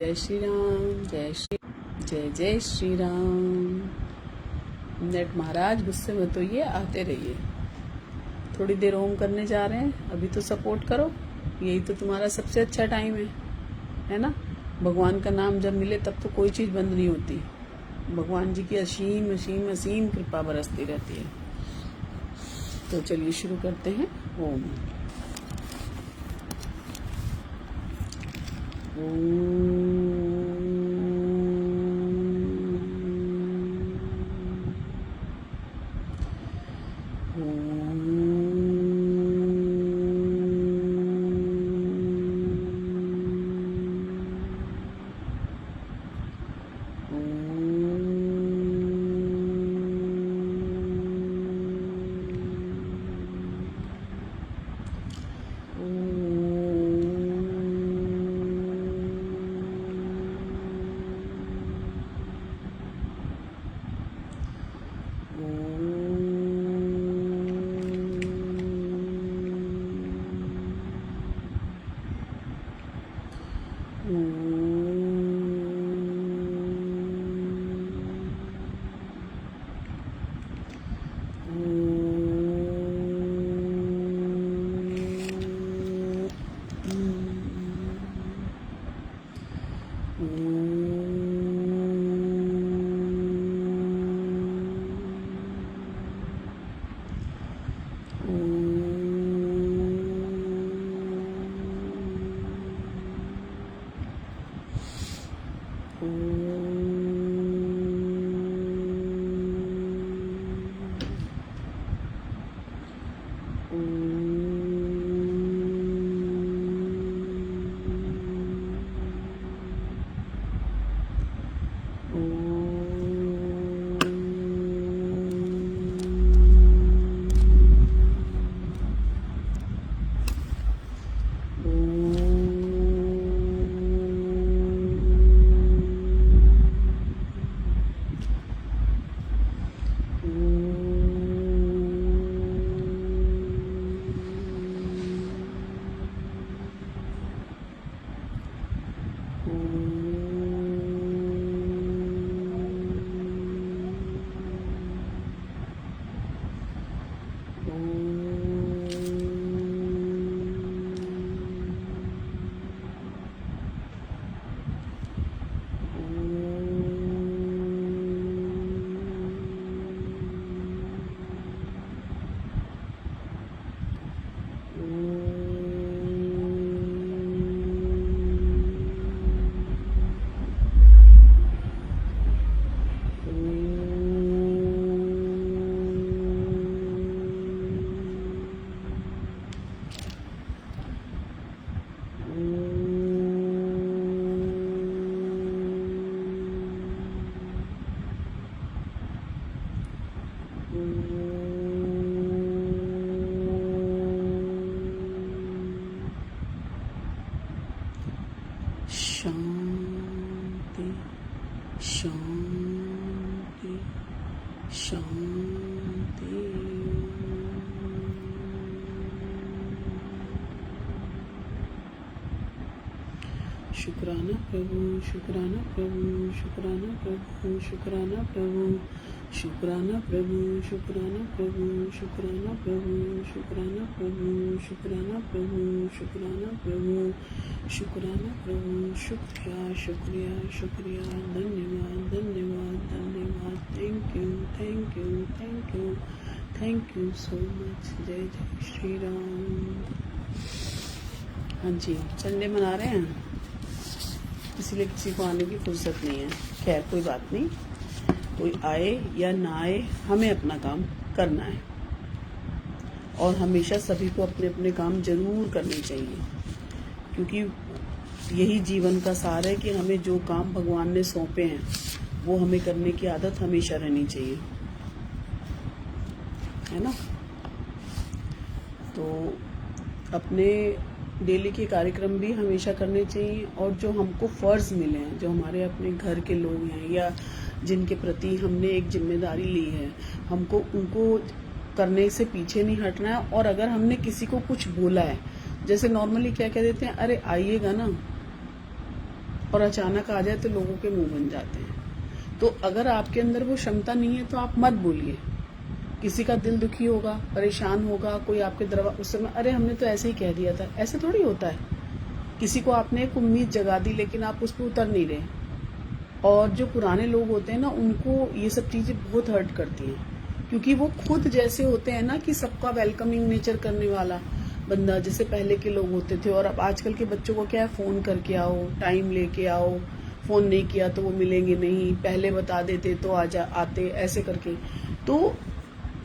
जय श्री राम। जय जय श्री राम। नेट महाराज गुस्से में तो ये आते रहिए। थोड़ी देर ओम करने जा रहे हैं, अभी तो सपोर्ट करो। यही तो तुम्हारा सबसे अच्छा टाइम है ना। भगवान का नाम जब मिले तब तो कोई चीज बंद नहीं होती। भगवान जी की असीम असीम असीम कृपा बरसती रहती है। तो चलिए शुरू करते हैं। ओम शांति शांति शांति। शुक्राना प्रभु, शुक्राना प्रभु, शुक्राना प्रभु, शुक्राना प्रभु, शुक्राना प्रभु, शुक्राना प्रभु, शुक्राना प्रभु, शुक्राना प्रभु, शुक्राना प्रभु, शुक्राना प्रभु, शुक्राना प्रभु। शुक्रिया शुक्रिया शुक्रिया। धन्यवाद धन्यवाद धन्यवाद। Thank you thank you thank you thank you so much. जय जय श्री राम। हाँ जी, संडे मना रहे हैं, इसलिए किसी को आने की फुर्सत नहीं है। खैर कोई बात नहीं, कोई आए या ना आए, हमें अपना काम करना है और हमेशा सभी को अपने अपने काम जरूर करने चाहिए, क्योंकि यही जीवन का सार है कि हमें जो काम भगवान ने सौंपे हैं वो हमें करने की आदत हमेशा रहनी चाहिए, है ना। तो अपने डेली के कार्यक्रम भी हमेशा करने चाहिए, और जो हमको फर्ज मिले हैं, जो हमारे अपने घर के लोग हैं या जिनके प्रति हमने एक जिम्मेदारी ली है, हमको उनको करने से पीछे नहीं हटना है। और अगर हमने किसी को कुछ बोला है, जैसे नॉर्मली क्या कह देते हैं, अरे आइएगा ना, और अचानक आ जाए तो लोगों के मुंह बन जाते हैं। तो अगर आपके अंदर वो क्षमता नहीं है तो आप मत बोलिए। किसी का दिल दुखी होगा, परेशान होगा, कोई आपके दरवाजे उस समय अरे हमने तो ऐसे ही कह दिया था, ऐसे थोड़ी होता है। किसी को आपने एक उम्मीद जगा दी लेकिन आप उस पर उतर नहीं रहे। और जो पुराने लोग होते हैं ना, उनको ये सब चीजें बहुत हर्ट करती हैं, क्योंकि वो खुद जैसे होते हैं ना कि सबका वेलकमिंग नेचर करने वाला बंदा, जैसे पहले के लोग होते थे। और अब आजकल के बच्चों को क्या है, फोन करके आओ, टाइम लेके आओ, फोन नहीं किया तो वो मिलेंगे नहीं, पहले बता देते तो आते, ऐसे करके। तो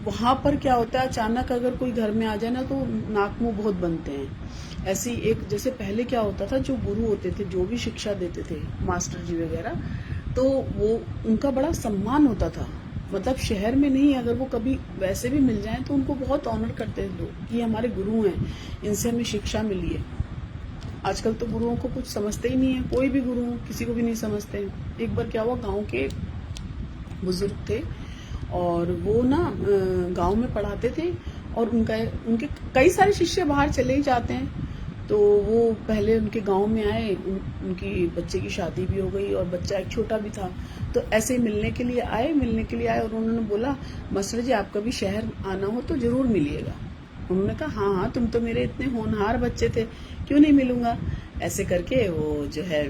वहां पर क्या होता है, अचानक अगर कोई घर में आ जाए ना तो नाक मुंह बहुत बनते हैं। ऐसी एक, जैसे पहले क्या होता था, जो गुरु होते थे, जो भी शिक्षा देते थे, मास्टर जी वगैरह, तो वो उनका बड़ा सम्मान होता था। मतलब शहर में नहीं, अगर वो कभी वैसे भी मिल जाए तो उनको बहुत ऑनर करते हैं लोग कि हमारे गुरु हैं, इनसे हमें शिक्षा मिली है। आजकल तो गुरुओं को कुछ समझते ही नहीं है, कोई भी गुरु किसी को भी नहीं समझते। एक बार क्या हुआ, गांव के बुजुर्ग थे और वो ना गांव में पढ़ाते थे, और उनके कई सारे शिष्य बाहर चले ही जाते हैं। तो वो पहले उनके गांव में आए, उनकी बच्चे की शादी भी हो गई और बच्चा एक छोटा भी था। तो ऐसे ही मिलने के लिए आए और उन्होंने बोला, मास्टर जी आप कभी शहर आना हो तो जरूर मिलिएगा। उन्होंने कहा हाँ हाँ, तुम तो मेरे इतने होनहार बच्चे थे, क्यों नहीं मिलूंगा। ऐसे करके वो जो है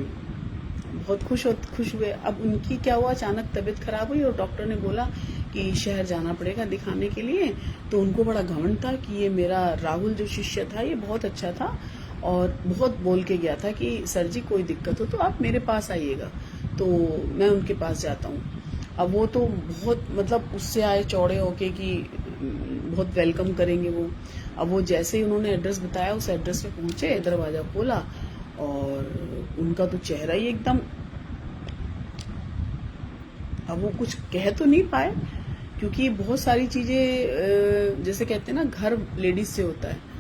बहुत खुश हुए। अब उनकी क्या हुआ, अचानक तबीयत खराब हुई और डॉक्टर ने बोला कि शहर जाना पड़ेगा दिखाने के लिए। तो उनको बड़ा घमंड था कि ये मेरा राहुल जो शिष्य था ये बहुत अच्छा था और बहुत बोल के गया था कि सर जी कोई दिक्कत हो तो आप मेरे पास आइएगा। तो मैं उनके पास जाता हूँ। अब वो तो बहुत मतलब उससे आए चौड़े होके कि बहुत वेलकम करेंगे वो। अब वो जैसे ही उन्होंने एड्रेस बताया, उस एड्रेस पे पहुंचे, दरवाजा खोला और उनका तो चेहरा ही एकदम, अब वो कुछ कह तो नहीं पाए क्योंकि बहुत सारी चीजें जैसे कहते हैं ना, घर लेडीज से होता है।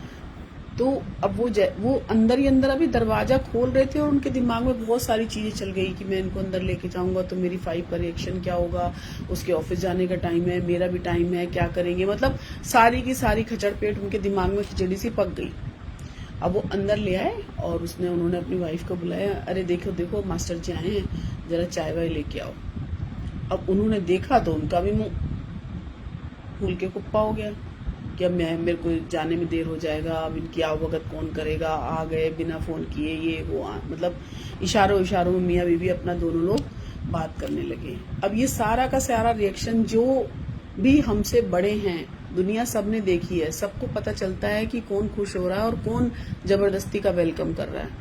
तो अब वो अंदर ही अंदर अभी दरवाजा खोल रहे थे और उनके दिमाग में बहुत सारी चीजें चल गई कि मैं इनको अंदर लेके जाऊंगा तो मेरी फाइव का रिएक्शन क्या होगा, उसके ऑफिस जाने का टाइम है, मेरा भी टाइम है, क्या करेंगे। मतलब सारी की सारी खचड़पेट उनके दिमाग में खिचड़ी सी पक गई। अब वो अंदर ले आए और उन्होंने अपनी वाइफ को बुलाया, अरे देखो देखो मास्टर जी आए हैं, जरा चाय वाय लेके आओ। अब उन्होंने देखा तो उनका भी मुंह फूल के कुप्पा हो गया कि अब मेरे को जाने में देर हो जाएगा, अब इनकी आवभगत कौन करेगा, आ गए बिना फोन किए, ये वो मतलब इशारों इशारों में मियाँ बीवी अपना दोनों लोग बात करने लगे। अब ये सारा का सारा रिएक्शन जो भी हमसे बड़े हैं, दुनिया सबने देखी है, सबको पता चलता है कि कौन खुश हो रहा है और कौन जबरदस्ती का वेलकम कर रहा है।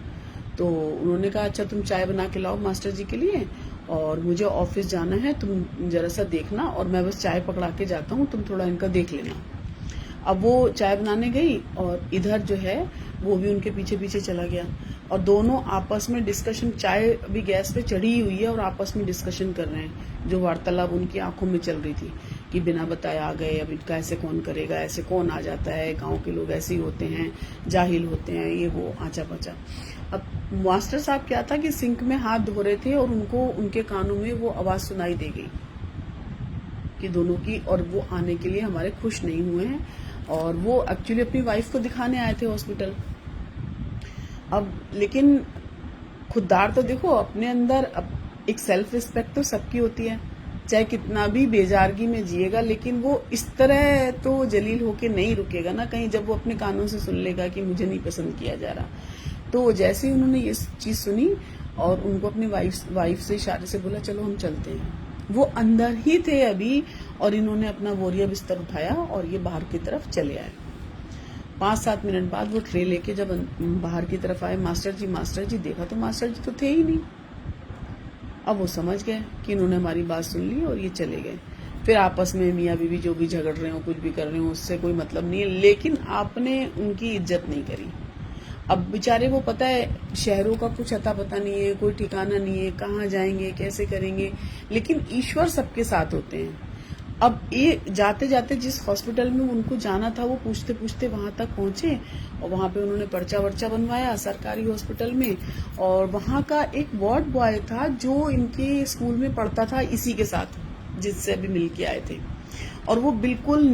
तो उन्होंने कहा अच्छा तुम चाय बना के लाओ मास्टर जी के लिए और मुझे ऑफिस जाना है, तुम जरा सा देखना और मैं बस चाय पकड़ा के जाता हूँ, तुम थोड़ा इनका देख लेना। अब वो चाय बनाने गई और इधर जो है वो भी उनके पीछे पीछे चला गया और दोनों आपस में डिस्कशन, चाय अभी गैस पे चढ़ी हुई है और आपस में डिस्कशन कर रहे हैं। जो वार्तालाप उनकी आंखों में चल रही थी कि बिना बताए आ गए, अब इनका ऐसे कौन करेगा, ऐसे कौन आ जाता है, गांव के लोग ऐसे ही होते हैं, जाहिल होते हैं, ये वो आचा पचा। अब मास्टर साहब क्या था कि सिंक में हाथ धो रहे थे और उनको उनके कानों में वो आवाज सुनाई दे गई कि दोनों की, और वो आने के लिए हमारे खुश नहीं हुए हैं और वो एक्चुअली अपनी वाइफ को दिखाने आए थे हॉस्पिटल। अब लेकिन खुददार तो देखो अपने अंदर, अब एक सेल्फ रिस्पेक्ट तो सबकी होती है, चाहे कितना भी बेजारगी में जिएगा, लेकिन वो इस तरह तो जलील होके नहीं रुकेगा ना कहीं, जब वो अपने कानों से सुन लेगा कि मुझे नहीं पसंद किया जा रहा। तो जैसे ही उन्होंने ये चीज सुनी और उनको अपनी वाइफ से इशारे से बोला चलो हम चलते हैं, वो अंदर ही थे अभी और इन्होंने अपना बोरिया बिस्तर उठाया और ये बाहर की तरफ चले आए। 5-7 मिनट बाद वो ट्रे लेके जब बाहर की तरफ आए, मास्टर जी देखा तो मास्टर जी तो थे ही नहीं। अब वो समझ गए कि इन्होंने हमारी बात सुन ली और ये चले गए। फिर आपस में मियाँ बीवी जो भी झगड़ रहे हो, कुछ भी कर रहे हो, उससे कोई मतलब नहीं है, लेकिन आपने उनकी इज्जत नहीं करी। अब बेचारे वो, पता है शहरों का कुछ अता पता नहीं है, कोई ठिकाना नहीं है, कहाँ जाएंगे कैसे करेंगे, लेकिन ईश्वर सबके साथ होते हैं। अब ये जाते जाते जिस हॉस्पिटल में उनको जाना था वो पूछते पूछते वहां तक पहुंचे और वहां पे उन्होंने पर्चा वर्चा बनवाया सरकारी हॉस्पिटल में। और वहां का एक वार्ड बॉय था जो इनके स्कूल में पढ़ता था इसी के साथ, जिससे अभी मिल के आए थे, और वो बिल्कुल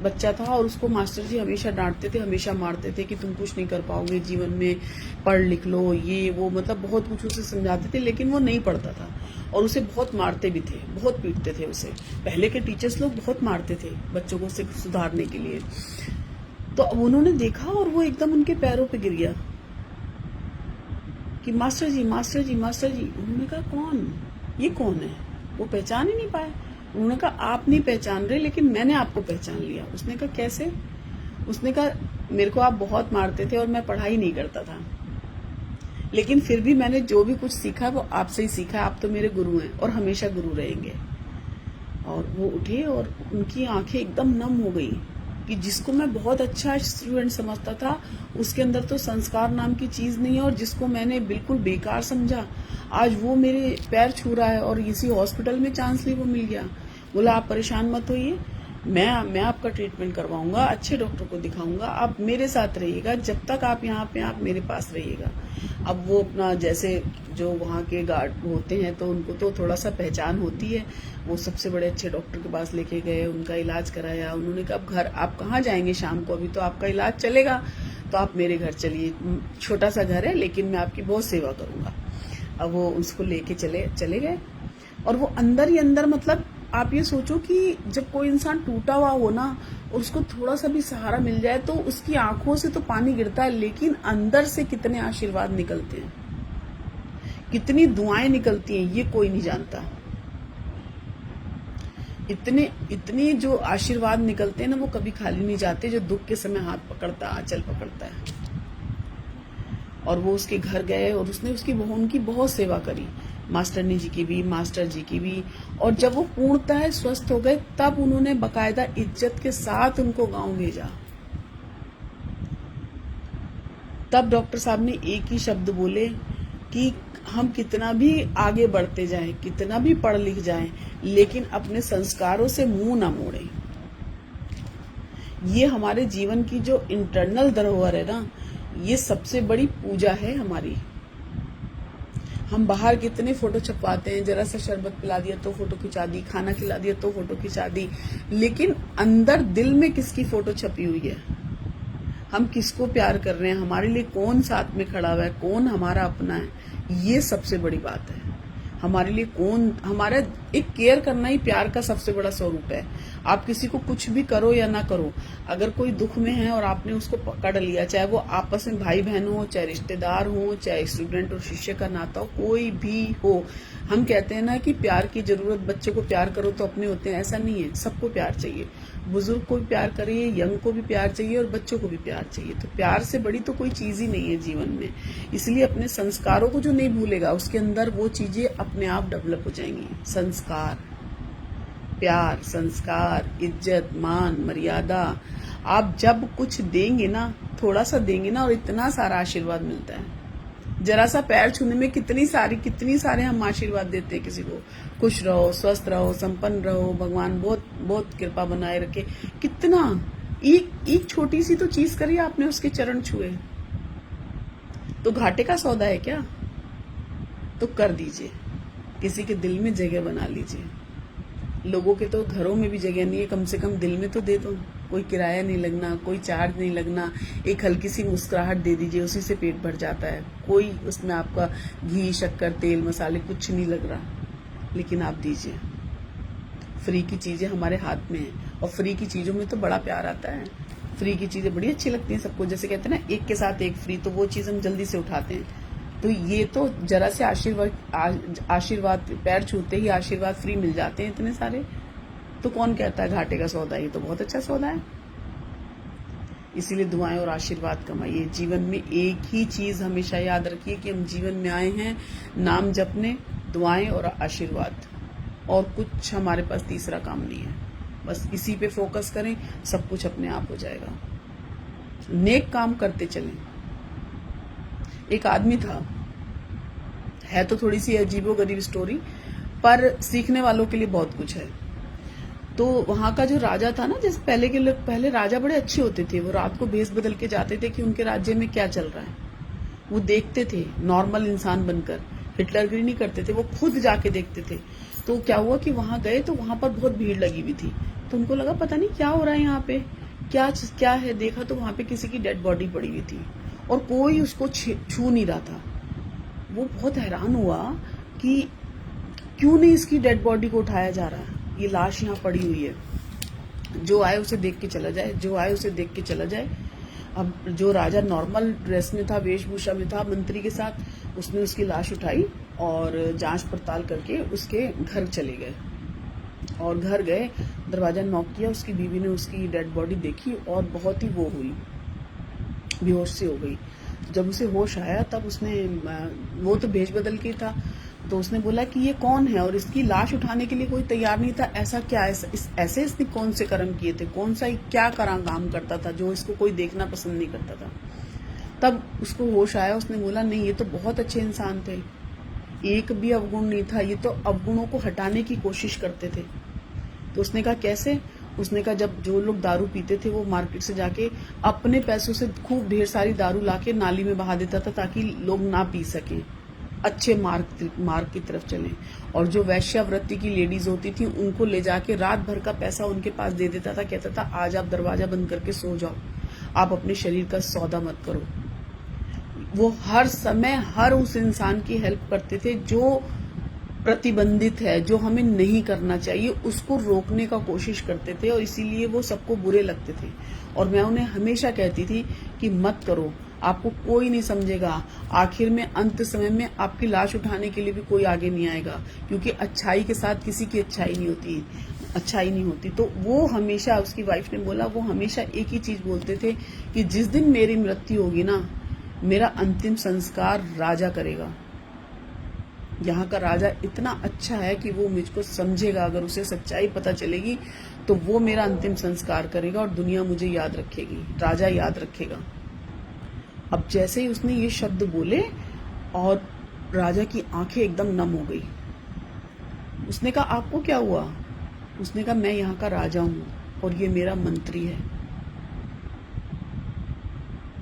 बच्चा था और उसको मास्टर जी हमेशा डांटते थे, हमेशा मारते थे कि तुम कुछ नहीं कर पाओगे जीवन में, पढ़ लिख लो, ये वो, मतलब बहुत कुछ उसे समझाते थे, लेकिन वो नहीं पढ़ता था और उसे बहुत मारते भी थे, बहुत पीटते थे उसे। पहले के टीचर्स लोग बहुत मारते थे बच्चों को सुधारने के लिए। तो अब उन्होंने देखा और वो एकदम उनके पैरों पे गिर गया कि मास्टर जी मास्टर जी मास्टर जी। उन्होंने कहा कौन, ये कौन है? वो पहचान ही नहीं पाए। उन्होंने कहा आप नहीं पहचान रहे, लेकिन मैंने आपको पहचान लिया। उसने कहा कैसे? उसने कहा मेरे को आप बहुत मारते थे और मैं पढ़ाई नहीं करता था, लेकिन फिर भी मैंने जो भी कुछ सीखा वो आपसे ही सीखा। आप तो मेरे गुरु हैं और हमेशा गुरु रहेंगे। और वो उठे और उनकी आंखें एकदम नम हो गई कि जिसको मैं बहुत अच्छा स्टूडेंट समझता था, उसके अंदर तो संस्कार नाम की चीज नहीं है, और जिसको मैंने बिल्कुल बेकार समझा, आज वो मेरे पैर छू रहा है और इसी हॉस्पिटल में चांस ली वो मिल गया। बोला आप परेशान मत होइए, मैं आपका ट्रीटमेंट करवाऊंगा, अच्छे डॉक्टर को दिखाऊंगा, आप मेरे साथ रहिएगा, जब तक आप यहाँ पे आप मेरे पास रहिएगा। अब वो अपना जैसे जो वहाँ के गार्ड होते हैं तो उनको तो थोड़ा सा पहचान होती है, वो सबसे बड़े अच्छे डॉक्टर के पास लेके गए, उनका इलाज कराया। उन्होंने कहा अब घर आप कहाँ जाएंगे शाम को, अभी तो आपका इलाज चलेगा, तो आप मेरे घर चलिए, छोटा सा घर है लेकिन मैं आपकी बहुत सेवा करूंगा। अब वो उसको लेके चले गए और वो अंदर ही अंदर, मतलब आप ये सोचो कि जब कोई इंसान टूटा हुआ हो ना और उसको थोड़ा सा भी सहारा मिल जाए तो उसकी आंखों से तो पानी गिरता है, लेकिन अंदर से कितने आशीर्वाद निकलते हैं, कितनी दुआएं निकलती हैं, ये कोई नहीं जानता। इतने जो आशीर्वाद निकलते हैं ना, वो कभी खाली नहीं जाते। जो दुख के समय हाथ पकड़ता, आंचल पकड़ता है। और वो उसके घर गए और उसने उनकी बहुत सेवा करी, मास्टरनी जी की भी, मास्टर जी की भी। और जब वो पूर्णतः स्वस्थ हो गए तब उन्होंने बकायदा इज्जत के साथ उनको गांव भेजा। तब डॉक्टर साहब ने एक ही शब्द बोले कि हम कितना भी आगे बढ़ते जाएं, कितना भी पढ़ लिख जाएं, लेकिन अपने संस्कारों से मुंह ना मोड़ें। ये हमारे जीवन की जो इंटरनल धरोहर है ना, ये सबसे बड़ी पूजा है हमारी। हम बाहर कितने फोटो छपवाते हैं, जरा सा शरबत पिला दिया तो फोटो खिंचा दी, खाना खिला दिया तो फोटो खिंचा दी, लेकिन अंदर दिल में किसकी फोटो छपी हुई है? हम किसको प्यार कर रहे हैं? हमारे लिए कौन साथ में खड़ा हुआ है? कौन हमारा अपना है? ये सबसे बड़ी बात है। हमारे लिए कौन, हमारा एक केयर करना ही प्यार का सबसे बड़ा स्वरूप है। आप किसी को कुछ भी करो या ना करो, अगर कोई दुख में है और आपने उसको पकड़ लिया, चाहे वो आपस में भाई बहन हो, चाहे रिश्तेदार हो, चाहे स्टूडेंट और शिष्य का नाता हो, कोई भी हो, हम कहते हैं ना कि प्यार की जरूरत, बच्चे को प्यार करो तो अपने होते हैं, ऐसा नहीं है। सबको प्यार चाहिए, बुजुर्ग को भी प्यार करिए, यंग को भी प्यार चाहिए और बच्चों को भी प्यार चाहिए। तो प्यार से बड़ी तो कोई चीज ही नहीं है जीवन में। इसलिए अपने संस्कारों को जो नहीं भूलेगा, उसके अंदर वो चीजें अपने आप डेवलप हो जाएंगी। संस्कार, प्यार, संस्कार, इज्जत, मान, मर्यादा, आप जब कुछ देंगे ना, थोड़ा सा देंगे ना, और इतना सारा आशीर्वाद मिलता है। जरा सा पैर छूने में कितनी सारे हम आशीर्वाद देते हैं किसी को। खुश रहो, स्वस्थ रहो, संपन्न रहो, भगवान बहुत बहुत कृपा बनाए रखे। कितना एक छोटी सी तो चीज करिए आपने, उसके चरण छुए तो घाटे का सौदा है क्या? तो कर दीजिए, किसी के दिल में जगह बना लीजिए। लोगों के तो घरों में भी जगह नहीं है, कम से कम दिल में तो दे दो। कोई किराया नहीं लगना, कोई चार्ज नहीं लगना, एक हल्की सी मुस्कुराहट दे दीजिए, उसी से पेट भर जाता है। कोई उसमें आपका घी, शक्कर, तेल, मसाले कुछ नहीं लग रहा, लेकिन आप दीजिए। फ्री की चीजें हमारे हाथ में है, और फ्री की चीजों में तो बड़ा प्यार आता है। फ्री की चीजें बड़ी अच्छी लगती हैं सबको, जैसे कहते हैं ना, एक के साथ एक फ्री, तो वो चीज हम जल्दी से उठाते हैं। तो ये तो जरा से आशीर्वाद पैर छूते ही आशीर्वाद फ्री मिल जाते हैं इतने सारे, तो कौन कहता है घाटे का सौदा? ये तो बहुत अच्छा सौदा है। इसीलिए दुआएं और आशीर्वाद कमाइए। जीवन में एक ही चीज हमेशा याद रखिए कि हम जीवन में आए हैं नाम जपने, दुआएं और आशीर्वाद, और कुछ हमारे पास तीसरा काम नहीं है। बस इसी पे फोकस करें, सब कुछ अपने आप हो जाएगा। नेक काम करते चलें। एक आदमी था, है तो थोड़ी सी अजीबोगरीब स्टोरी, पर सीखने वालों के लिए बहुत कुछ है। तो वहां का जो राजा था ना, जैसे पहले के लोग, पहले राजा बड़े अच्छे होते थे, वो रात को भेष बदल के जाते थे कि उनके राज्य में क्या चल रहा है। वो देखते थे नॉर्मल इंसान बनकर हिटलरगिरी नहीं करते थे, वो खुद जाके देखते थे। तो क्या हुआ कि वहां गए तो वहां पर बहुत भीड़ लगी हुई थी, तो उनको लगा पता नहीं क्या हो रहा है यहाँ पे, क्या है। देखा तो वहां पे किसी की डेड बॉडी पड़ी हुई थी और कोई उसको छू नहीं रहा था। वो बहुत हैरान हुआ कि क्यों नहीं इसकी डेड बॉडी को उठाया जा रहा है, ये लाश यहाँ पड़ी हुई है, जो आए उसे देख के चला जाए, जो आए उसे देख के चला जाए। अब जो राजा नॉर्मल ड्रेस में था, वेशभूषा में था मंत्री के साथ, उसने उसकी लाश उठाई और जांच पड़ताल करके उसके घर चले गए। और घर गए, दरवाजा नॉक किया, उसकी बीवी ने उसकी डेड बॉडी देखी और बहुत ही वो हुई, बेहोश सी हो गई। जब उसे होश आया तब उसने, वो तो भेष बदल के था, तो उसने बोला कि ये कौन है, और इसकी लाश उठाने के लिए कोई तैयार नहीं था। ऐसा क्या, ऐसे इसने कौन से कर्म किए थे, कौन सा क्या काम करता था जो इसको कोई देखना पसंद नहीं करता था। तब उसको होश आया, उसने बोला नहीं, ये तो बहुत अच्छे इंसान थे, एक भी अवगुण नहीं था, ये तो अवगुणों को हटाने की कोशिश करते थे। तो उसने कहा कैसे? उसने कहा जब जो लोग दारू पीते थे वो मार्केट से जाके अपने पैसों से खूब ढेर सारी दारू लाके नाली में बहा देता था ताकि लोग ना पी सकें, अच्छे मार्ग की तरफ चलें। और जो वैश्यावृत्ति की लेडीज होती थी उनको ले जाके रात भर का पैसा उनके पास दे देता था, कहता था आज आप दरवाजा बंद करके सो जाओ, आप अपने शरीर का सौदा मत करो। वो हर समय हर उस इंसान की हेल्प करते थे जो प्रतिबंधित है, जो हमें नहीं करना चाहिए, उसको रोकने का कोशिश करते थे, और इसीलिए वो सबको बुरे लगते थे। और मैं उन्हें हमेशा कहती थी कि मत करो, आपको कोई नहीं समझेगा, आखिर में अंत समय में आपकी लाश उठाने के लिए भी कोई आगे नहीं आएगा, क्योंकि अच्छाई के साथ किसी की अच्छाई नहीं होती। तो वो हमेशा, उसकी वाइफ ने बोला, वो हमेशा एक ही चीज बोलते थे कि जिस दिन मेरी मृत्यु होगी ना, मेरा अंतिम संस्कार राजा करेगा। यहाँ का राजा इतना अच्छा है कि वो मुझको समझेगा, अगर उसे सच्चाई पता चलेगी तो वो मेरा अंतिम संस्कार करेगा और दुनिया मुझे याद रखेगी, राजा याद रखेगा। अब जैसे ही उसने ये शब्द बोले और राजा की आंखें एकदम नम हो गई। उसने कहा आपको क्या हुआ? उसने कहा मैं यहाँ का राजा हूँ और ये मेरा मंत्री है।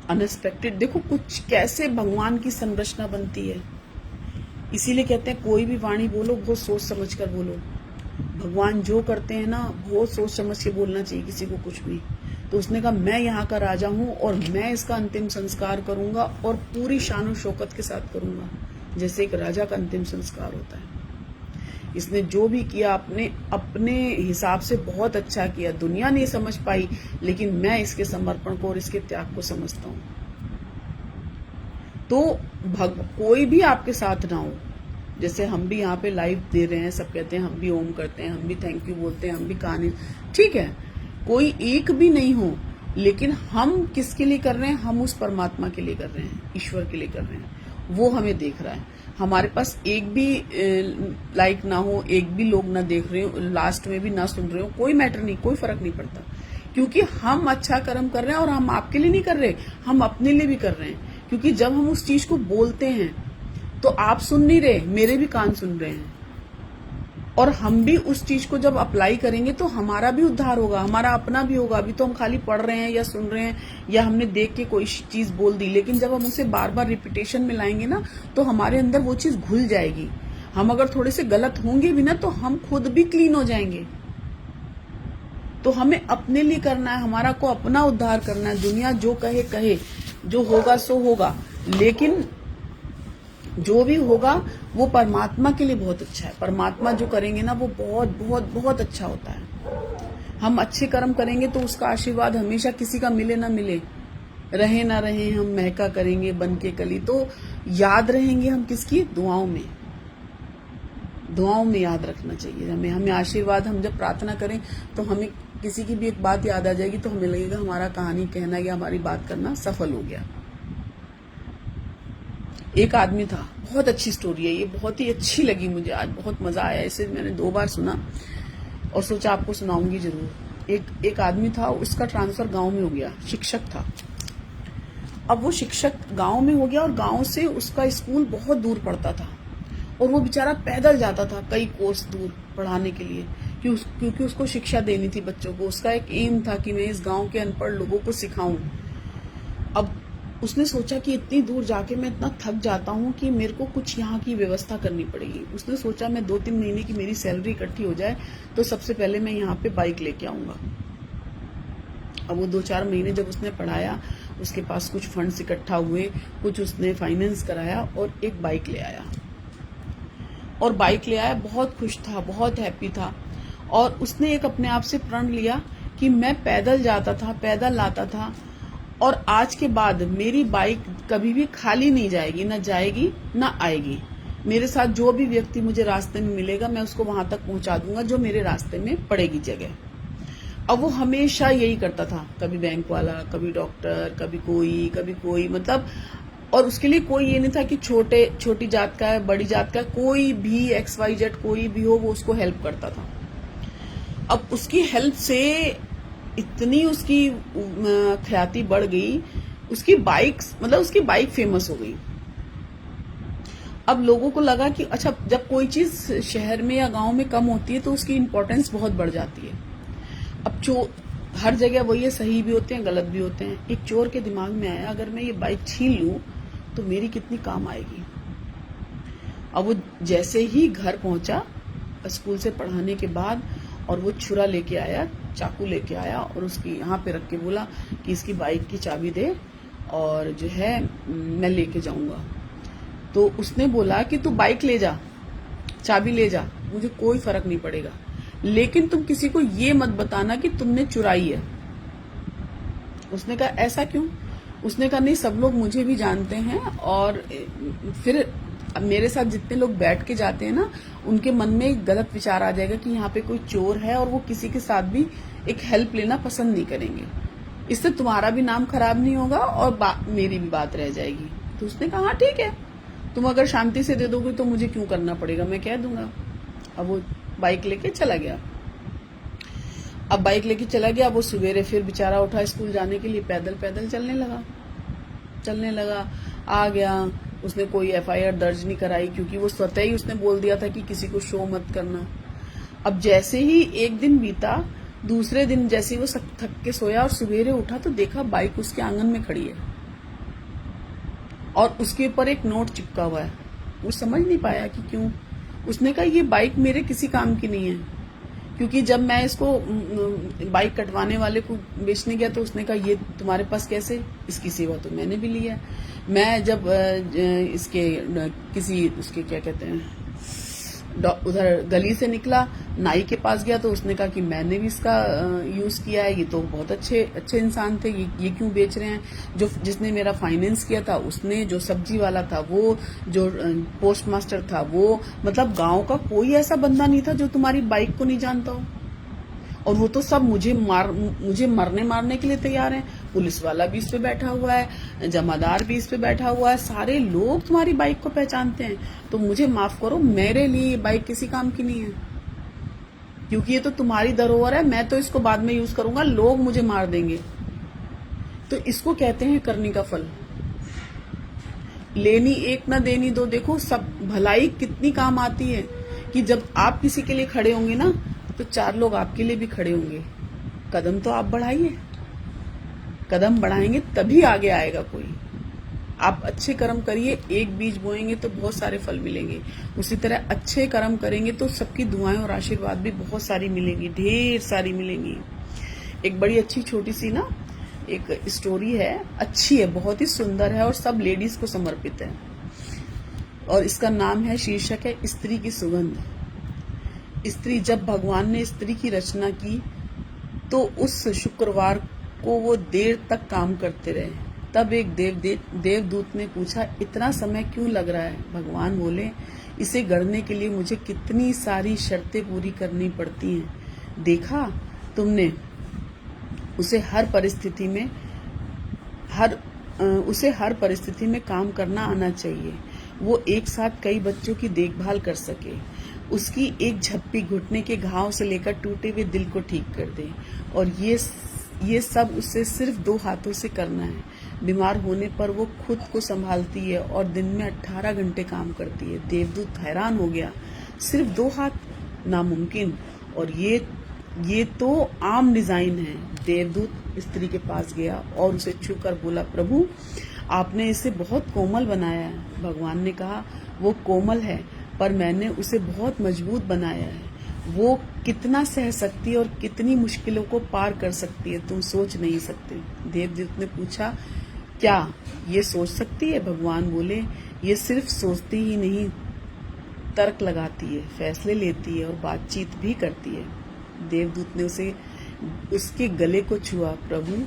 अनएक्सपेक्टेड, देखो कुछ कैसे भगवान की संरचना बनती है। इसीलिए कहते हैं कोई भी वाणी बोलो बहुत सोच समझ कर बोलो। भगवान जो करते हैं ना, बहुत सोच समझ के बोलना चाहिए किसी को कुछ भी। तो उसने कहा मैं यहाँ का राजा हूँ और मैं इसका अंतिम संस्कार करूंगा और पूरी शान शौकत के साथ करूंगा, जैसे एक राजा का अंतिम संस्कार होता है। इसने जो भी किया अपने हिसाब से बहुत अच्छा किया, दुनिया नहीं समझ पाई, लेकिन मैं इसके समर्पण को और इसके त्याग को समझता हूँ। तो कोई भी आपके साथ ना हो, जैसे हम भी यहाँ पे लाइव दे रहे हैं, सब कहते हैं हम भी ओम करते हैं, हम भी थैंक यू बोलते हैं, हम भी कहानी, ठीक है, कोई एक भी नहीं हो, लेकिन हम किसके लिए कर रहे हैं? हम उस परमात्मा के लिए कर रहे हैं, ईश्वर के लिए कर रहे हैं। वो हमें देख रहा है। हमारे पास एक भी लाइक ना हो, एक भी लोग ना देख रहे हो, लास्ट में भी ना सुन रहे हो, कोई मैटर नहीं, कोई फर्क नहीं पड़ता, क्योंकि हम अच्छा कर्म कर रहे हैं और हम आपके लिए नहीं कर रहे, हम अपने लिए भी कर रहे हैं। क्योंकि जब हम उस चीज को बोलते हैं तो आप सुन नहीं रहे, मेरे भी कान सुन रहे हैं, और हम भी उस चीज को जब अप्लाई करेंगे तो हमारा भी उद्धार होगा, हमारा अपना भी होगा। अभी तो हम खाली पढ़ रहे हैं या सुन रहे हैं या हमने देख के कोई चीज बोल दी, लेकिन जब हम उसे बार बार रिपीटेशन में लाएंगे ना, तो हमारे अंदर वो चीज घुल जाएगी। हम अगर थोड़े से गलत होंगे भी ना, तो हम खुद भी क्लीन हो जाएंगे। तो हमें अपने लिए करना है, हमारा को अपना उद्धार करना है। दुनिया जो कहे कहे, जो होगा सो होगा, लेकिन जो भी होगा वो परमात्मा के लिए बहुत अच्छा है। परमात्मा जो करेंगे ना, वो बहुत बहुत बहुत अच्छा होता है। हम अच्छे कर्म करेंगे तो उसका आशीर्वाद हमेशा, किसी का मिले ना मिले, रहे ना रहे, हम महका करेंगे बन के कली, तो याद रहेंगे हम किसकी? दुआओं में। दुआओं में याद रखना चाहिए हमें आशीर्वाद। हम जब प्रार्थना करें तो हमें किसी की भी एक बात याद आ जाएगी, तो हमें लगेगा हमारा कहानी कहना या हमारी बात करना सफल हो गया। एक आदमी था, बहुत अच्छी स्टोरी है ये, बहुत ही अच्छी लगी मुझे, आज बहुत मजा आया। इसे मैंने 2 बार सुना और सोचा आपको सुनाऊंगी जरूर। एक आदमी था, उसका ट्रांसफर गांव में हो गया, शिक्षक था। अब वो शिक्षक गांव में हो गया और गांव से उसका स्कूल बहुत दूर पड़ता था, और वो बेचारा पैदल जाता था कई कोस दूर पढ़ाने के लिए, क्योंकि उसको शिक्षा देनी थी बच्चों को। उसका एक एम था कि मैं इस गांव के अनपढ़ लोगों को सिखाऊं। अब उसने सोचा कि इतनी दूर जाके मैं इतना थक जाता हूँ कि मेरे को कुछ यहाँ की व्यवस्था करनी पड़ेगी। उसने सोचा मैं 2-3 महीने की मेरी सैलरी इकट्ठी हो जाए तो सबसे पहले मैं यहाँ पे बाइक लेके आऊंगा। अब वो 2-4 महीने जब उसने पढ़ाया, उसके पास कुछ फंड्स इकट्ठा हुए, कुछ उसने फाइनेंस कराया और एक बाइक ले आया। और बाइक ले आया, बहुत खुश था, बहुत हैप्पी था। और उसने एक अपने आप से प्रण लिया कि मैं पैदल जाता था, पैदल लाता था, और आज के बाद मेरी बाइक कभी भी खाली नहीं जाएगी, ना जाएगी ना आएगी। मेरे साथ जो भी व्यक्ति मुझे रास्ते में मिलेगा मैं उसको वहां तक पहुंचा दूंगा जो मेरे रास्ते में पड़ेगी जगह। अब वो हमेशा यही करता था, कभी बैंक वाला, कभी डॉक्टर, कभी कोई मतलब। और उसके लिए कोई ये नहीं था कि छोटी जात का है, बड़ी जात का है, कोई भी XYZ कोई भी हो वो उसको हेल्प करता था। अब उसकी हेल्प से इतनी उसकी ख्याति बढ़ गई, उसकी बाइक फेमस हो गई। अब लोगों को लगा कि अच्छा, जब कोई चीज शहर में या गांव में कम होती है तो उसकी इम्पोर्टेंस बहुत बढ़ जाती है। अब हर जगह वही है, सही भी होते हैं, गलत भी होते हैं। एक चोर के दिमाग में आया, अगर मैं ये बाइक छीन लूं तो मेरी कितनी काम आएगी। अब वो जैसे ही घर पहुंचा स्कूल से पढ़ाने के बाद, और वो छुरा लेके आया, चाकू लेके आया और उसकी यहाँ पे रख के बोला कि इसकी बाइक की चाबी दे और जो है मैं लेके जाऊंगा। तो उसने बोला कि तू बाइक ले जा, चाबी ले जा, मुझे कोई फर्क नहीं पड़ेगा, लेकिन तुम किसी को ये मत बताना कि तुमने चुराई है। उसने कहा ऐसा क्यों? उसने कहा नहीं, सब लोग मुझे भी जानते हैं, और फिर मेरे साथ जितने लोग बैठ के जाते हैं ना, उनके मन में एक गलत विचार आ जाएगा कि यहाँ पे कोई चोर है और वो किसी के साथ भी एक हेल्प लेना पसंद नहीं करेंगे। इससे तुम्हारा भी नाम खराब नहीं होगा और मेरी भी बात रह जाएगी। तो उसने कहा हाँ ठीक है, तुम अगर शांति से दे दोगे तो मुझे क्यों करना पड़ेगा, मैं कह दूंगा। अब वो बाइक लेके चला गया। अब बाइक लेके चला गया, वो सवेरे फिर बेचारा उठा स्कूल जाने के लिए, पैदल पैदल चलने लगा। आ गया, उसने कोई FIR दर्ज नहीं कराई, क्योंकि वो स्वतः ही उसने बोल दिया था कि किसी को शो मत करना। अब जैसे ही एक दिन बीता, दूसरे दिन जैसे ही वो थक के सोया और सवेरे उठा तो देखा बाइक उसके आंगन में खड़ी है और उसके ऊपर एक नोट चिपका हुआ है। वो समझ नहीं पाया कि क्यों। उसने कहा ये बाइक मेरे किसी काम की नहीं है, क्योंकि जब मैं इसको बाइक कटवाने वाले को बेचने गया तो उसने कहा ये तुम्हारे पास कैसे, इसकी सेवा तो मैंने भी ली है। मैं जब इसके किसी उसके क्या कहते हैं उधर गली से निकला, नाई के पास गया तो उसने कहा कि मैंने भी इसका यूज किया है, ये तो बहुत अच्छे इंसान थे, ये क्यों बेच रहे हैं। जिसने मेरा फाइनेंस किया था उसने, जो सब्जी वाला था वो, जो पोस्ट मास्टर था वो, मतलब गांव का कोई ऐसा बंदा नहीं था जो तुम्हारी बाइक को नहीं जानता हो। और वो तो सब मुझे मारने के लिए तैयार हैं। पुलिस वाला भी इस पे बैठा हुआ है, जमादार भी इस पे बैठा हुआ है, सारे लोग तुम्हारी बाइक को पहचानते हैं। तो मुझे माफ करो, मेरे लिए ये बाइक किसी काम की नहीं है, क्योंकि ये तो तुम्हारी धरोहर है। मैं तो इसको बाद में यूज करूंगा, लोग मुझे मार देंगे। तो इसको कहते हैं करनी का फल। लेनी एक ना देनी दो। देखो सब भलाई कितनी काम आती है कि जब आप किसी के लिए खड़े होंगे ना तो 4 लोग आपके लिए भी खड़े होंगे। कदम तो आप बढ़ाइए, कदम बढ़ाएंगे तभी आगे आएगा कोई। आप अच्छे कर्म करिए, एक बीज बोएंगे तो बहुत सारे फल मिलेंगे। उसी तरह अच्छे कर्म करेंगे तो सबकी दुआएं और आशीर्वाद भी बहुत सारी मिलेंगी, ढेर सारी मिलेंगी। एक बड़ी अच्छी छोटी सी ना एक स्टोरी है, अच्छी है, बहुत ही सुंदर है और सब लेडीज को समर्पित है। और इसका नाम है, शीर्षक है स्त्री की सुगंध। स्त्री, जब भगवान ने स्त्री की रचना की तो उस शुक्रवार को वो देर तक काम करते रहे। तब एक देवदूत ने पूछा इतना समय क्यों लग रहा है? भगवान बोले इसे गढ़ने के लिए मुझे कितनी सारी शर्तें पूरी करनी पड़ती हैं। देखा तुमने, उसे हर परिस्थिति में काम करना आना चाहिए। वो एक साथ कई बच्चों की देखभाल कर सके, उसकी एक झप्पी घुटने के घाव से लेकर टूटे हुए दिल को ठीक कर दे, और ये सब उसे सिर्फ 2 हाथों से करना है। बीमार होने पर वो खुद को संभालती है और दिन में 18 घंटे काम करती है। देवदूत हैरान हो गया, सिर्फ 2 हाथ? नामुमकिन, और ये तो आम डिजाइन है। देवदूत स्त्री के पास गया और उसे छूकर बोला, प्रभु आपने इसे बहुत कोमल बनाया है। भगवान ने कहा, वो कोमल है, पर मैंने उसे बहुत मजबूत बनाया है। वो कितना सह सकती है और कितनी मुश्किलों को पार कर सकती है, तुम सोच नहीं सकते। देवदूत ने पूछा, क्या ये सोच सकती है? भगवान बोले, ये सिर्फ सोचती ही नहीं, तर्क लगाती है, फैसले लेती है और बातचीत भी करती है। देवदूत ने उसके गले को छुआ। प्रभु,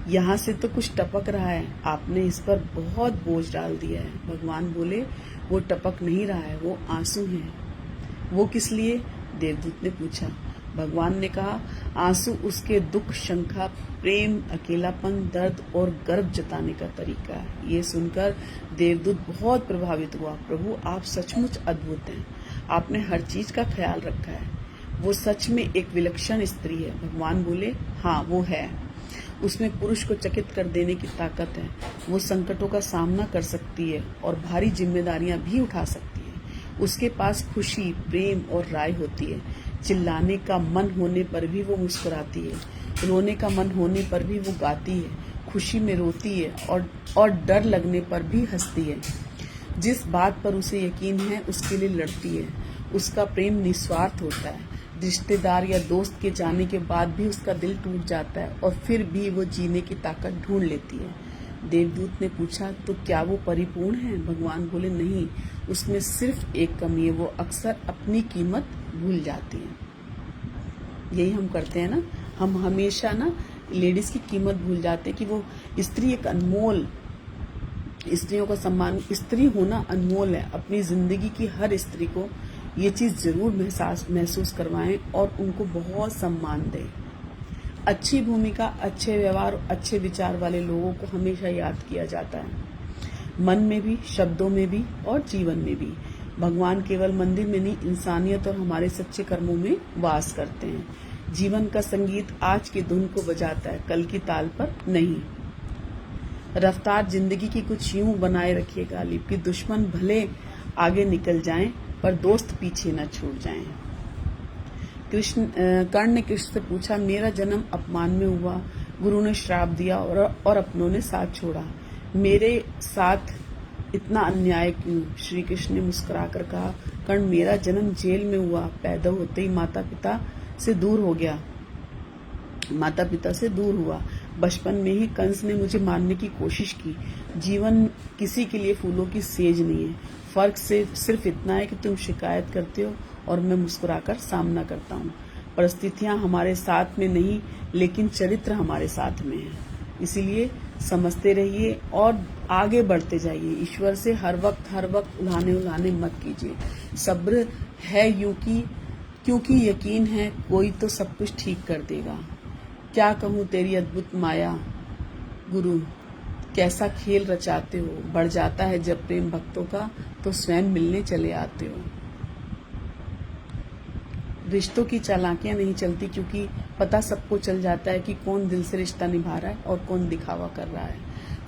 यहाँ से तो कुछ टपक रहा है, आपने इस पर बहुत बोझ डाल दिया है। भगवान बोले, वो टपक नहीं रहा है, वो आंसू हैं। वो किस लिए? देवदूत ने पूछा। भगवान ने कहा, आंसू उसके दुख, शंका, प्रेम, अकेलापन, दर्द और गर्व जताने का तरीका है। ये सुनकर देवदूत बहुत प्रभावित हुआ। प्रभु, आप सचमुच अद्भुत हैं, आपने हर चीज का ख्याल रखा है। वो सच में एक विलक्षण स्त्री है। भगवान बोले, हाँ वो है, उसमें पुरुष को चकित कर देने की ताकत है। वो संकटों का सामना कर सकती है और भारी जिम्मेदारियां भी उठा सकती है। उसके पास खुशी, प्रेम और राय होती है। चिल्लाने का मन होने पर भी वो मुस्कुराती है, रोने का मन होने पर भी वो गाती है, खुशी में रोती है और डर लगने पर भी हंसती है। जिस बात पर उसे यकीन है उसके लिए लड़ती है। उसका प्रेम निस्वार्थ होता है। रिश्तेदार या दोस्त के जाने के बाद भी उसका दिल टूट जाता है और फिर भी वो जीने की ताकत ढूंढ लेती है। देवदूत ने पूछा, तो क्या वो परिपूर्ण है? भगवान बोले, नहीं, उसमें सिर्फ एक कमी है, वो अक्सर अपनी कीमत भूल जाती है। यही हम करते हैं ना, हम हमेशा ना लेडीज की कीमत भूल जाते हैं कि वो स्त्री एक अनमोल, स्त्रियों का सम्मान, स्त्री होना अनमोल है। अपनी जिंदगी की हर स्त्री को ये चीज जरूर महसूस करवाएं और उनको बहुत सम्मान दें। अच्छी भूमिका, अच्छे व्यवहार, अच्छे विचार वाले लोगों को हमेशा याद किया जाता है, मन में भी, शब्दों में भी और जीवन में भी। भगवान केवल मंदिर में नहीं, इंसानियत और हमारे सच्चे कर्मों में वास करते हैं। जीवन का संगीत आज की धुन को बजाता है, कल की ताल पर नहीं। रफ्तार जिंदगी की कुछ यूं बनाए रखिए गालिब कि दुश्मन भले आगे निकल जाएं पर दोस्त पीछे न छूट जाएं। कर्ण ने कृष्ण से पूछा, मेरा जन्म अपमान में हुआ, गुरु ने श्राप दिया और अपनों ने साथ छोड़ा, मेरे साथ इतना अन्याय क्यों? श्री कृष्ण ने मुस्कुराकर कहा, कर्ण, मेरा जन्म जेल में हुआ, पैदा होते ही माता पिता से दूर हुआ। बचपन में ही कंस ने मुझे मारने की कोशिश की। जीवन किसी के लिए फूलों की सेज नहीं है। फर्क सिर्फ इतना है कि तुम शिकायत करते हो और मैं मुस्कुराकर सामना करता हूँ। परिस्थितियां हमारे साथ में नहीं, लेकिन चरित्र हमारे साथ में है। इसीलिए समझते रहिए और आगे बढ़ते जाइए। ईश्वर से हर वक्त उल्हाने मत कीजिए। सब्र है क्योंकि यकीन है कोई तो सब कुछ ठीक कर देगा। क्या कहूँ तेरी अद्भुत माया गुरु, कैसा खेल रचाते हो। बढ़ जाता है जब प्रेम भक्तों का तो स्वयं मिलने चले आते हो। रिश्तों की चालाकियां नहीं चलती, क्योंकि पता सबको चल जाता है कि कौन दिल से रिश्ता निभा रहा है और कौन दिखावा कर रहा है।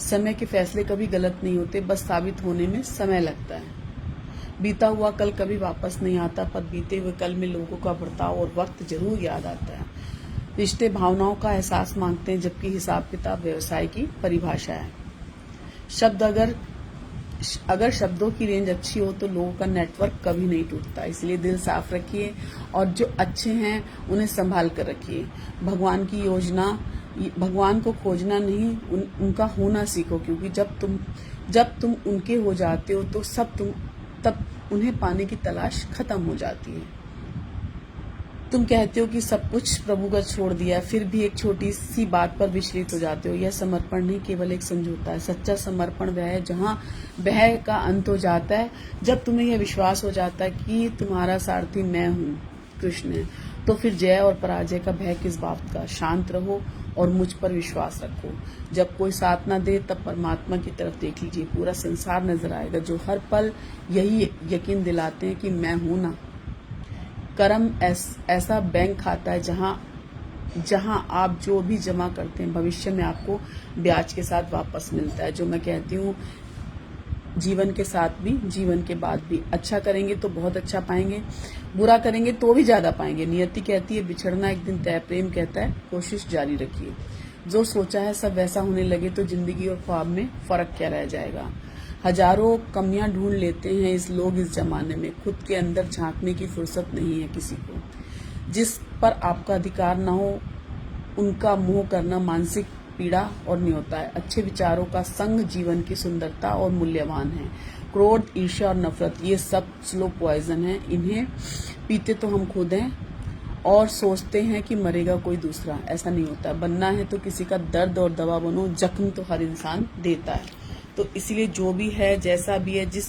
समय के फैसले कभी गलत नहीं होते, बस साबित होने में समय लगता है। बीता हुआ कल कभी वापस नहीं आता, पर बीते हुए कल में लोगों का बर्ताव और वक्त जरूर याद आता है। रिश्ते भावनाओं का एहसास मांगते हैं, जबकि हिसाब किताब व्यवसाय की परिभाषा है। अगर शब्दों की रेंज अच्छी हो तो लोगों का नेटवर्क कभी नहीं टूटता। इसलिए दिल साफ रखिए और जो अच्छे हैं उन्हें संभाल कर रखिए। भगवान को खोजना नहीं, उनका होना सीखो, क्योंकि जब तुम उनके हो जाते हो तो तब उन्हें पाने की तलाश खत्म हो जाती है। तुम कहते हो कि सब कुछ प्रभु का छोड़ दिया, फिर भी एक छोटी सी बात पर विचलित हो जाते हो। यह समर्पण नहीं, केवल एक समझौता है। सच्चा समर्पण वह है जहाँ भय का अंत हो जाता है। जब तुम्हें यह विश्वास हो जाता है कि तुम्हारा सारथी मैं हूँ, कृष्ण है, तो फिर जय और पराजय का भय किस बात का। शांत रहो और मुझ पर विश्वास रखो। जब कोई साथ ना दे तब परमात्मा की तरफ देख लीजिए, पूरा संसार नजर आएगा, जो हर पल यही यकीन दिलाते हैं कि मैं हूं ना। कर्म ऐसा बैंक खाता है जहां आप जो भी जमा करते हैं भविष्य में आपको ब्याज के साथ वापस मिलता है। जो मैं कहती हूँ, जीवन के साथ भी, जीवन के बाद भी। अच्छा करेंगे तो बहुत अच्छा पाएंगे, बुरा करेंगे तो भी ज्यादा पाएंगे। नियति कहती है बिछड़ना एक दिन तय, प्रेम कहता है कोशिश जारी रखिए। जो सोचा है सब वैसा होने लगे तो जिंदगी और ख्वाब में फर्क क्या रह जाएगा। हजारों कमियां ढूंढ लेते हैं इस जमाने में, खुद के अंदर झांकने की फुर्सत नहीं है किसी को। जिस पर आपका अधिकार न हो उनका मोह करना मानसिक पीड़ा और न्योता है। अच्छे विचारों का संग जीवन की सुंदरता और मूल्यवान है। क्रोध, ईर्ष्या और नफरत ये सब स्लो पॉइजन है। इन्हें पीते तो हम खुद हैं और सोचते हैं कि मरेगा कोई दूसरा। ऐसा नहीं होता। बनना है तो किसी का दर्द और दवा बनो। जख्म तो हर इंसान देता है। तो इसलिए जो भी है, जैसा भी है, जिस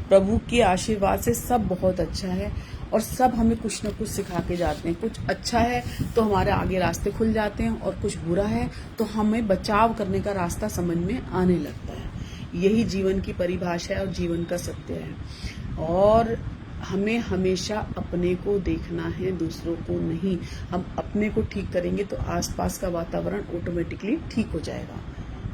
प्रभु के आशीर्वाद से सब बहुत अच्छा है और सब हमें कुछ न कुछ सिखा के जाते हैं। कुछ अच्छा है तो हमारे आगे रास्ते खुल जाते हैं और कुछ बुरा है तो हमें बचाव करने का रास्ता समझ में आने लगता है। यही जीवन की परिभाषा है और जीवन का सत्य है। और हमें हमेशा अपने को देखना है, दूसरों को नहीं। हम अपने को ठीक करेंगे तो आसपास का वातावरण ऑटोमेटिकली ठीक हो जाएगा।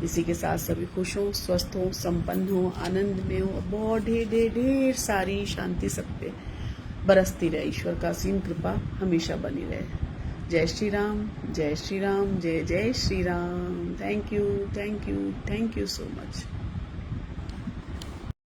इसी के साथ सभी खुश हो, स्वस्थ हो, संपन्न हो, आनंद में हो और बहुत ढेर सारी शांति सब पे बरसती रहे। ईश्वर का असीम कृपा हमेशा बनी रहे। जय श्री राम, जय श्री राम, जय जय Shri Ram. Thank you, thank you, thank you so much.